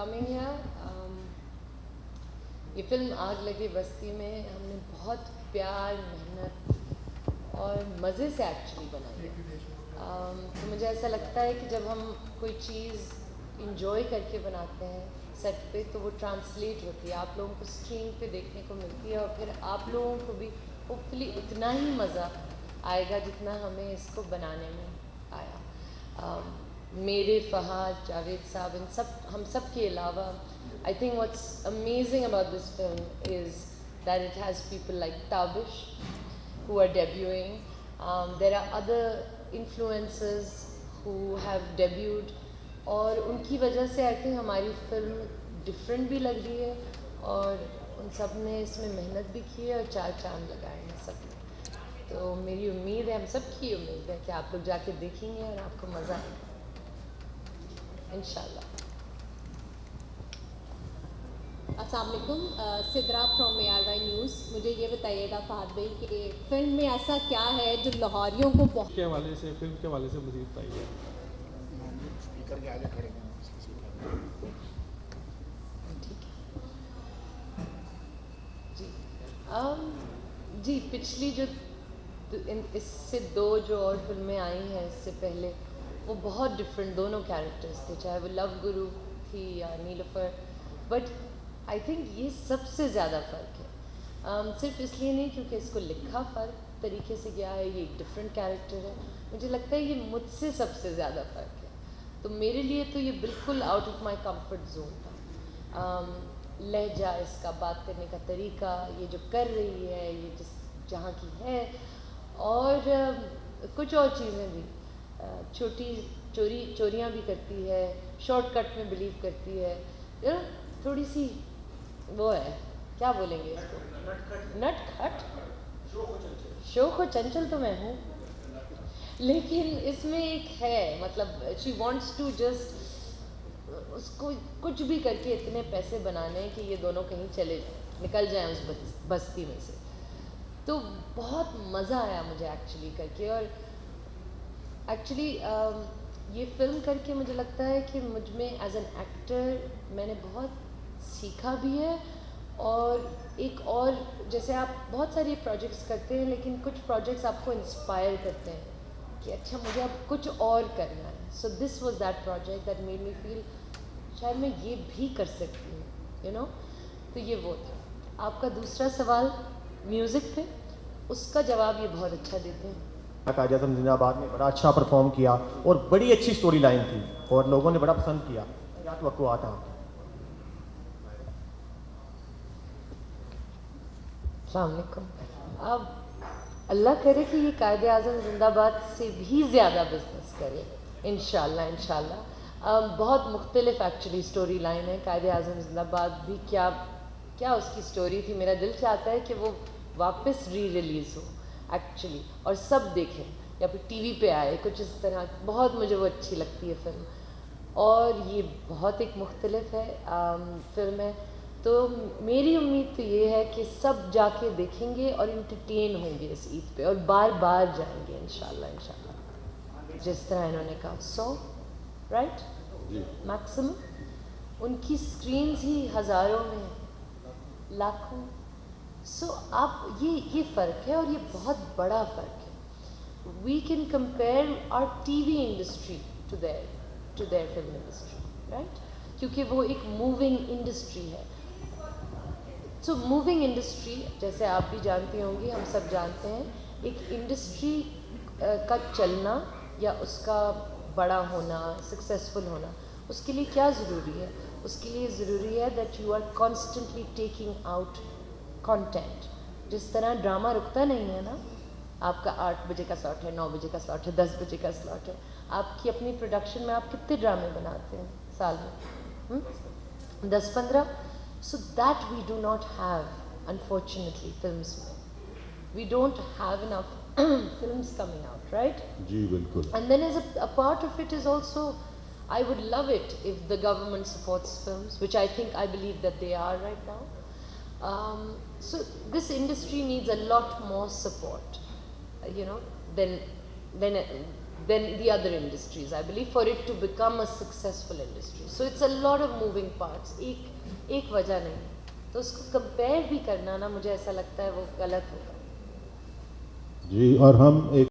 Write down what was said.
coming here. ये film आग लगे बस्ती में हमने बहुत प्यार, मेहनत और मज़े से एक्चुअली बनाई है। तो मुझे ऐसा लगता है कि जब हम कोई चीज़ इंजॉय करके बनाते हैं सेट पे, तो वो ट्रांसलेट होती है, आप लोगों को स्क्रीन पे देखने को मिलती है, और फिर आप लोगों को भी होपफुली उतना ही मज़ा आएगा जितना हमें इसको बनाने में आया। मेरे, फहाद, जावेद साहब, इन सब हम सब के अलावा, I think what's amazing about this film is that it has people like Tabish who are debuting. There are other influencers who have debuted, और उनकी वजह से I think हमारी फिल्म डिफरेंट भी लग रही है, और उन सब ने इसमें मेहनत भी की है और चार चांद लगाए हैं सब ने। तो मेरी उम्मीद है, हम सब की उम्मीद है कि आप लोग जाके देखेंगे और आपको मज़ा आएगा इंशाल्लाह। अस्सलाम वालेकुम, सिद्रा फ्रॉम ARY न्यूज़। मुझे ये बताइएगा फहद भाई कि फिल्म में ऐसा क्या है जो लाहौरियों को बहुत के हवाले से, फिल्म के हवाले से मज़ीद बताइए। स्पीकर के आगे खड़े हैं। जी, पिछली जो इससे दो जो और फिल्में आई हैं इससे पहले, वो बहुत डिफरेंट दोनों कैरेक्टर्स थे, चाहे वो लव गुरु थी या नीलोफर, बट आई थिंक ये सबसे ज़्यादा फ़र्क है। सिर्फ इसलिए नहीं क्योंकि इसको लिखा फ़र्क तरीके से गया है, ये एक डिफरेंट कैरेक्टर है, मुझे लगता है ये मुझसे सबसे ज़्यादा फ़र्क है। तो मेरे लिए तो ये बिल्कुल out of my comfort zone था। लहजा इसका, बात करने का तरीका, ये जो कर रही है, ये जिस जहाँ की है, और कुछ और चीज़ें भी, छोटी चोरियाँ भी करती है, शॉर्टकट में बिलीव करती है, थोड़ी सी वो है, क्या बोलेंगे इसको, नटखट, शौक व चंचल तो मैं हूँ, लेकिन इसमें एक है, मतलब शी वांट्स टू जस्ट, उसको कुछ भी करके इतने पैसे बनाने कि ये दोनों कहीं चले निकल जाएं उस बस्ती में से। तो बहुत मज़ा आया मुझे एक्चुअली करके, और एक्चुअली ये फिल्म करके मुझे लगता है कि मुझ में एज एन एक्टर मैंने बहुत सीखा भी है, और एक और, जैसे आप बहुत सारे प्रोजेक्ट्स करते हैं लेकिन कुछ प्रोजेक्ट्स आपको इंस्पायर करते हैं कि अच्छा मुझे अब कुछ और करना है। So this was that project that made me feel शायद मैं ये भी कर सकती हूँ, यू नो। तो ये वो था। आपका दूसरा सवाल म्यूज़िक पे, उसका जवाब ये बहुत अच्छा देते हैं। कायदे आज़म जिंदाबाद में बड़ा अच्छा परफॉर्म किया और बड़ी अच्छी स्टोरी लाइन थी और लोगों ने बड़ा पसंद किया। क्या तवक्कुआत था? अस्सलाम वालेकुम। अब अल्लाह करे कि ये कायदे आज़म जिंदाबाद से भी ज़्यादा बिजनेस करे इंशाल्लाह इंशाल्लाह। बहुत मुख्तलिफ एक्चुअली स्टोरी लाइन है कायदे आज़म जिंदाबाद भी। क्या उसकी स्टोरी थी, मेरा दिल चाहता है कि वो वापस रिलीज़ हो एक्चुअली और सब देखें, या फिर टीवी पे आए कुछ इस तरह। बहुत मुझे वो अच्छी लगती है फिल्म, और ये बहुत एक मुख्तलिफ है फिल्म है। तो मेरी उम्मीद तो ये है कि सब जाके देखेंगे और इंटरटेन होंगे इस ईद पे, और बार बार जाएंगे इंशाल्लाह इंशाल्लाह। जिस तरह इन्होंने कहा 100 राइट मैक्सिमम, उनकी स्क्रीन्स ही हज़ारों में, लाखों। सो आप ये फ़र्क है, और ये बहुत बड़ा फ़र्क है। We can compare our TV industry to their film industry, right, क्योंकि वो एक मूविंग इंडस्ट्री है। सो मूविंग इंडस्ट्री, जैसे आप भी जानती होंगी, हम सब जानते हैं, एक इंडस्ट्री का चलना या उसका बड़ा होना, सक्सेसफुल होना, उसके लिए क्या ज़रूरी है? उसके लिए ज़रूरी है that you are constantly taking out content. जिस तरह ड्रामा रुकता नहीं है ना, आपका 8 बजे का स्लॉट है, 9 बजे का स्लॉट है, 10 बजे का स्लॉट है। आपकी अपनी प्रोडक्शन में आप कितने ड्रामे बनाते हैं साल में? 10-15। So that we do not have, unfortunately, films में. We don't have enough films coming out, right? जी बिल्कुल. And then as a part of it is also, I would love it if the government supports films, which I think, I believe that they are right now. So this industry needs a lot more support, you know, than than the other industries. I believe for it to become a successful industry. So it's a lot of moving parts. एक वजह नहीं, तो उसको compare भी करना ना मुझे ऐसा लगता है वो गलत होगा। जी, और हम एक